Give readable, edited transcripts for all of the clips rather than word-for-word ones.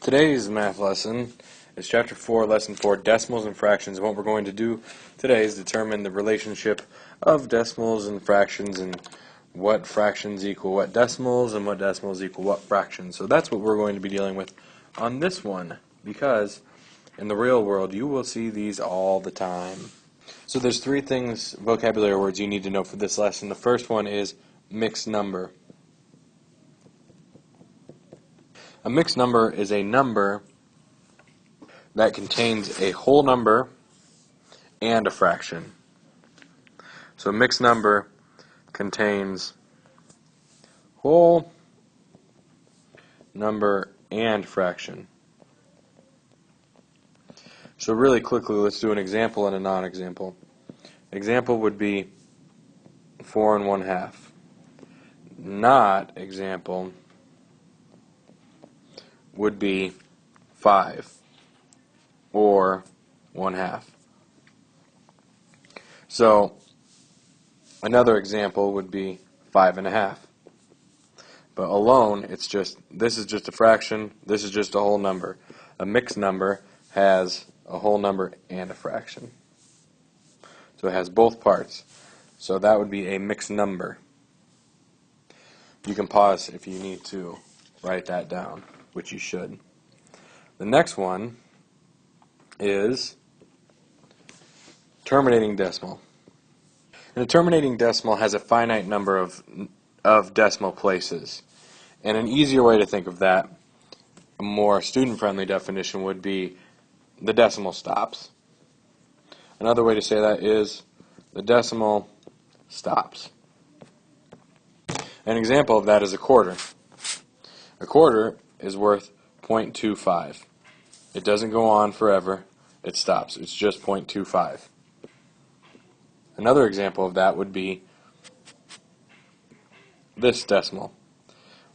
Today's math lesson is Chapter 4, Lesson 4, Decimals and Fractions. And what we're going to do today is determine the relationship of decimals and fractions and what fractions equal what decimals and what decimals equal what fractions. So that's what we're going to be dealing with on this one, because in the real world you will see these all the time. So there's three things, vocabulary words, you need to know for this lesson. The first one is mixed number. A mixed number is a number that contains a whole number and a fraction. So a mixed number contains whole number and fraction. So really quickly, let's do an example and a non-example. Example would be 4 1/2. Not example would be 5 or 1/2. So another example would be 5 1/2. But alone, this is just a fraction, this is just a whole number. A mixed number has a whole number and a fraction. So it has both parts. So that would be a mixed number. You can pause if you need to write that down, which you should. The next one is terminating decimal. And a terminating decimal has a finite number of decimal places. And an easier way to think of that, a more student-friendly definition, would be the decimal stops. Another way to say that is the decimal stops. An example of that is a quarter. A quarter is worth 0.25. It doesn't go on forever. It stops. It's just 0.25. Another example of that would be this decimal,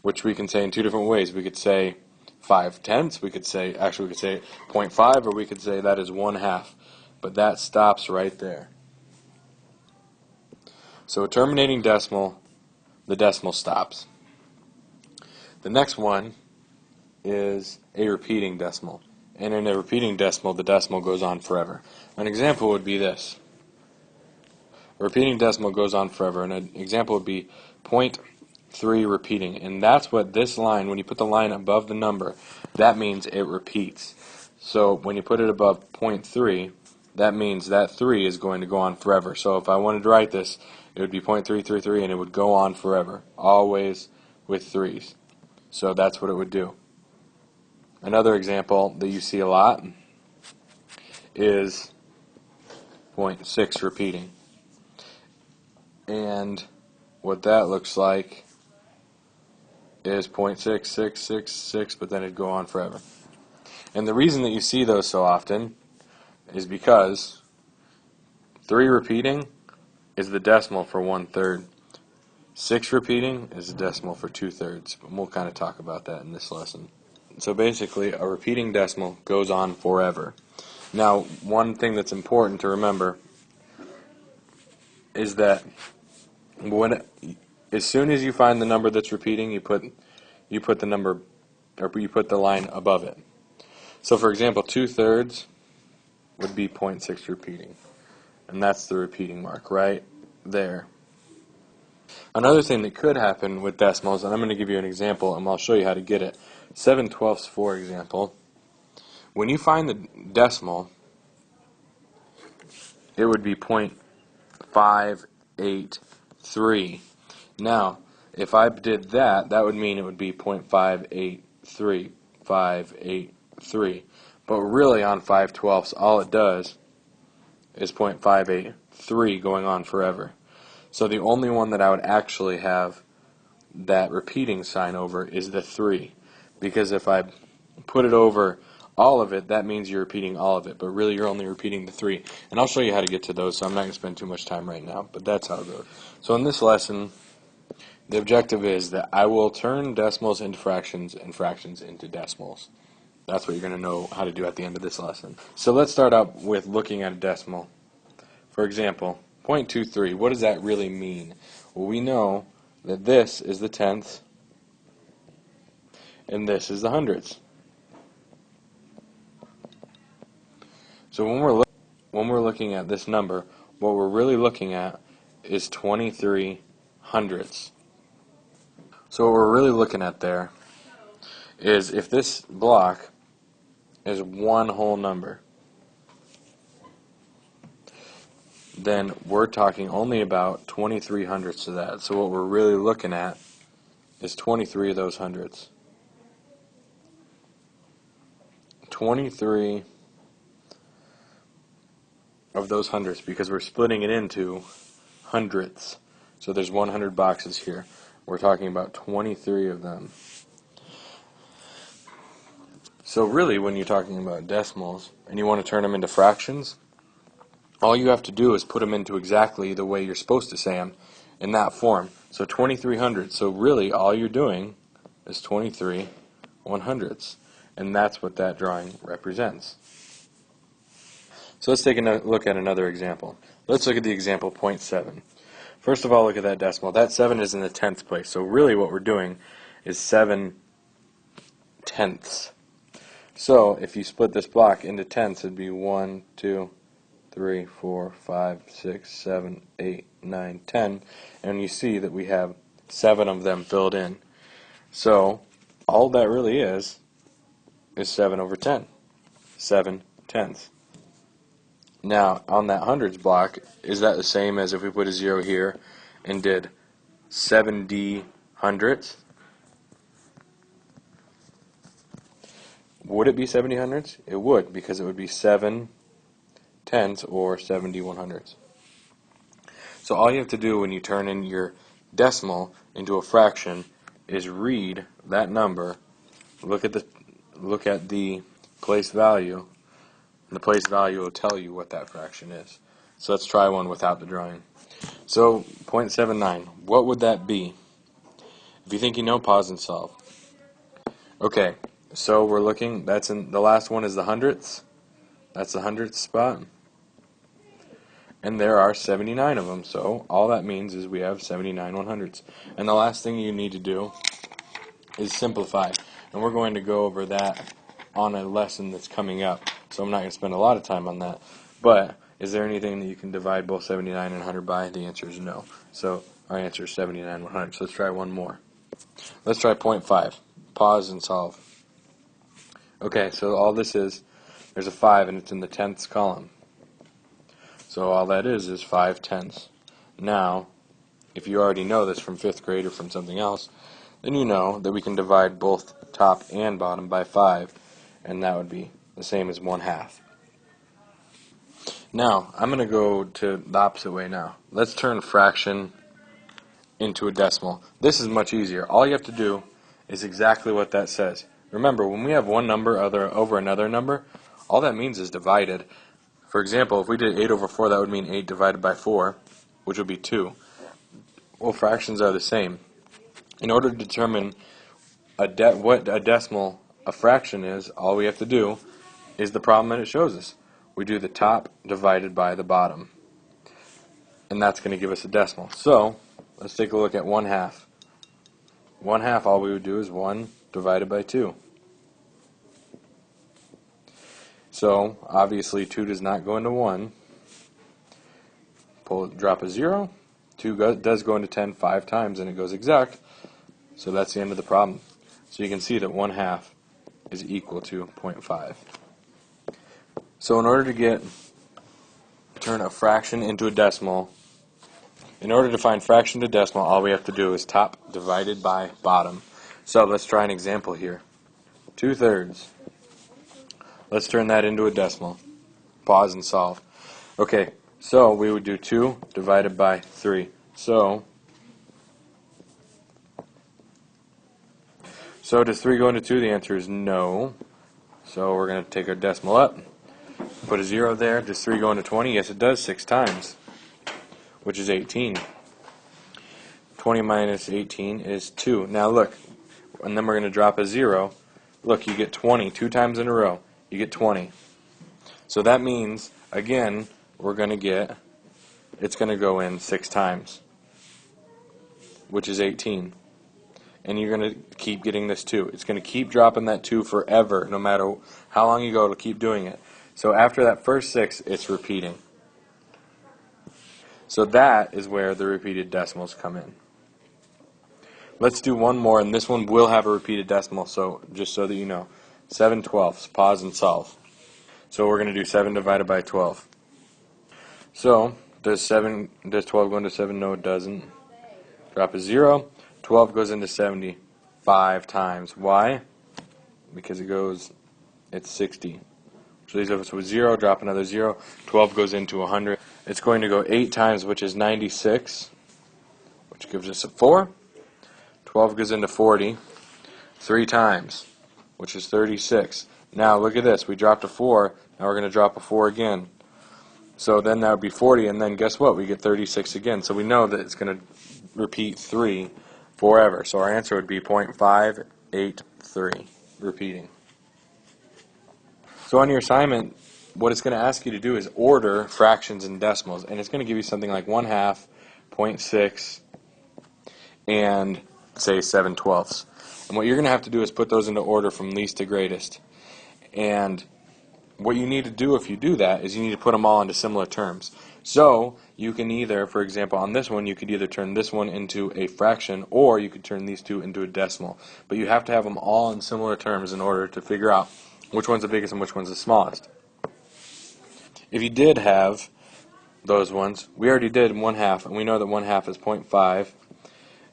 which we can say in two different ways. We could say 5/10. We could say 0.5, or we could say that is 1/2. But that stops right there. So a terminating decimal, the decimal stops. The next one is a repeating decimal. And in a repeating decimal, the decimal goes on forever. An example would be this. A repeating decimal goes on forever, and an example would be 0.3 repeating. And that's what this line, when you put the line above the number, that means it repeats. So when you put it above 0.3, that means that 3 is going to go on forever. So if I wanted to write this, it would be 0.333, and it would go on forever, always with 3's. So that's what it would do. Another example that you see a lot is 0.6 repeating. And what that looks like is 0.6666, but then it'd go on forever. And the reason that you see those so often is because 3 repeating is the decimal for 1/3. 6 repeating is the decimal for 2/3. And we'll kind of talk about that in this lesson. So basically, a repeating decimal goes on forever. Now, one thing that's important to remember is that as soon as you find the number that's repeating, you put the number, or you put the line above it. So, for example, 2/3 would be 0.6 repeating, and that's the repeating mark right there. Another thing that could happen with decimals, and I'm going to give you an example, and I'll show you how to get it. 7/12, for example. When you find the decimal, it would be 0.583. Now, if I did that, that would mean it would be 0.583. But really, on 5/12, all it does is 0.583 going on forever. So the only one that I would actually have that repeating sign over is the 3. Because if I put it over all of it, that means you're repeating all of it. But really, you're only repeating the 3. And I'll show you how to get to those, so I'm not going to spend too much time right now. But that's how it goes. So in this lesson, the objective is that I will turn decimals into fractions and fractions into decimals. That's what you're going to know how to do at the end of this lesson. So let's start out with looking at a decimal. For example, 0.23. What does that really mean? Well, we know that this is the tenths and this is the hundredths. So when we're looking at this number, what we're really looking at is 23 hundredths. So what we're really looking at there is if this block is one whole number, then we're talking only about 23 hundredths of that. So what we're really looking at is 23 of those hundredths. 23 of those hundredths, because we're splitting it into hundredths. So there's 100 boxes here. We're talking about 23 of them. So really, when you're talking about decimals and you want to turn them into fractions, all you have to do is put them into exactly the way you're supposed to say them, in that form. So 23 hundredths. So really, all you're doing is 23 100ths. And that's what that drawing represents. So let's take a look at another example. Let's look at the example 0.7. First of all, look at that decimal. That 7 is in the tenths place. So really what we're doing is 7 tenths. So if you split this block into tenths, it'd be 1, 2, 3, 4, 5, 6, 7, 8, 9, 10. And you see that we have 7 of them filled in. So all that really is 7 over 10. 7 tenths. Now, on that hundreds block, is that the same as if we put a 0 here and did 70 hundredths? Would it be 70 hundredths? It would, because it would be 7 tenths or 70 100ths. So all you have to do when you turn in your decimal into a fraction is read that number, look at the place value, and the place value will tell you what that fraction is. So let's try one without the drawing. So 0.79, what would that be? If you think you know, pause and solve. Okay, so we're looking, that's in the last one is the hundredths. That's the hundredths spot. And there are 79 of them, so all that means is we have 79 100ths. And the last thing you need to do is simplify. And we're going to go over that on a lesson that's coming up. So I'm not going to spend a lot of time on that. But is there anything that you can divide both 79 and 100 by? The answer is no. So our answer is 79 100. So let's try one more. Let's try 0.5. Pause and solve. Okay, so all this is, there's a 5 and it's in the tenths column. So all that is 5 tenths. Now, if you already know this from 5th grade or from something else, then you know that we can divide both top and bottom by 5, and that would be the same as 1/2. Now, I'm going to go to the opposite way now. Let's turn fraction into a decimal. This is much easier. All you have to do is exactly what that says. Remember, when we have one number over another number, all that means is divided. For example, if we did 8 over 4, that would mean 8 divided by 4, which would be 2. Well, fractions are the same. In order to determine what a decimal, a fraction is, all we have to do is the problem that it shows us. We do the top divided by the bottom. And that's going to give us a decimal. So, let's take a look at 1/2. 1/2, all we would do is 1 divided by 2. So, obviously 2 does not go into 1. Drop a 0. 2 does go into 10 5 times, and it goes exact. So that's the end of the problem. So you can see that 1/2 is equal to 0.5. So in order to turn a fraction into a decimal, in order to find fraction to decimal, all we have to do is top divided by bottom. So let's try an example here. 2/3. Let's turn that into a decimal. Pause and solve. Okay, so we would do 2 divided by 3. So does 3 go into 2? The answer is no. So we're going to take our decimal up, put a 0 there. Does 3 go into 20? Yes, it does, 6 times, which is 18. 20 minus 18 is 2. Now look, and then we're going to drop a 0. Look, you get 20 2 times in a row. You get 20. So that means, again, it's going to go in 6 times, which is 18. And you're going to keep getting this 2. It's going to keep dropping that 2 forever, no matter how long you go, it'll keep doing it. So after that first 6, it's repeating. So that is where the repeated decimals come in. Let's do one more, and this one will have a repeated decimal, so just so that you know. 7/12. Pause and solve. So we're going to do 7 divided by 12. So, does 12 go into 7? No, it doesn't. Drop a 0. 12 goes into 70 5 times. Why? Because it's 60. So these of us with 0, drop another 0. 12 goes into 100. It's going to go 8 times, which is 96, which gives us a 4. 12 goes into 40 3 times, which is 36. Now look at this. We dropped a 4. Now we're going to drop a 4 again. So then that would be 40, and then guess what? We get 36 again. So we know that it's going to repeat 3 forever. So our answer would be 0.583, repeating. So on your assignment, what it's going to ask you to do is order fractions and decimals, and it's going to give you something like 1/2, 0.6, and say 7/12. And what you're going to have to do is put those into order from least to greatest. And what you need to do if you do that is you need to put them all into similar terms. So you can either, for example, on this one, you could either turn this one into a fraction, or you could turn these two into a decimal. But you have to have them all in similar terms in order to figure out which one's the biggest and which one's the smallest. If you did have those ones, we already did 1/2, and we know that 1/2 is 0.5,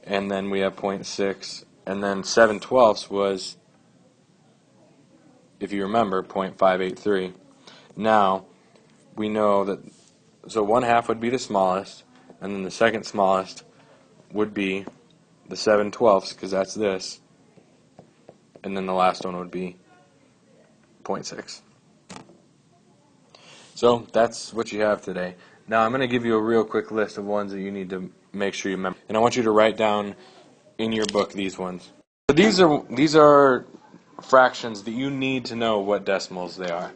and then we have 0.6, and then 7/12 was, if you remember, 0.583. Now, we know that, so 1/2 would be the smallest, and then the second smallest would be the 7/12, because that's this, and then the last one would be 0.6. So that's what you have today. Now I'm going to give you a real quick list of ones that you need to make sure you remember, and I want you to write down in your book these ones. So these are fractions that you need to know what decimals they are,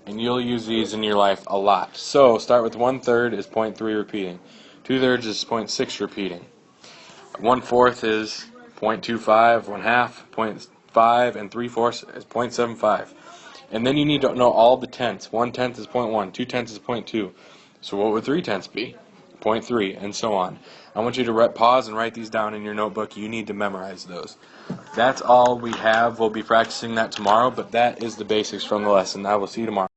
and you'll use these in your life a lot. So start with 1/3 is 0.3 repeating, 2/3 is 0.6 repeating, 1/4 is 0.25, 1/2 0.5, and 3/4 is 0.75. And then you need to know all the tenths. 1/10 is 0.1, 2/10 is 0.2. So what would 3/10 be? 0.3, and so on. I want you to pause and write these down in your notebook. You need to memorize those. That's all we have. We'll be practicing that tomorrow, but that is the basics from the lesson. I will see you tomorrow.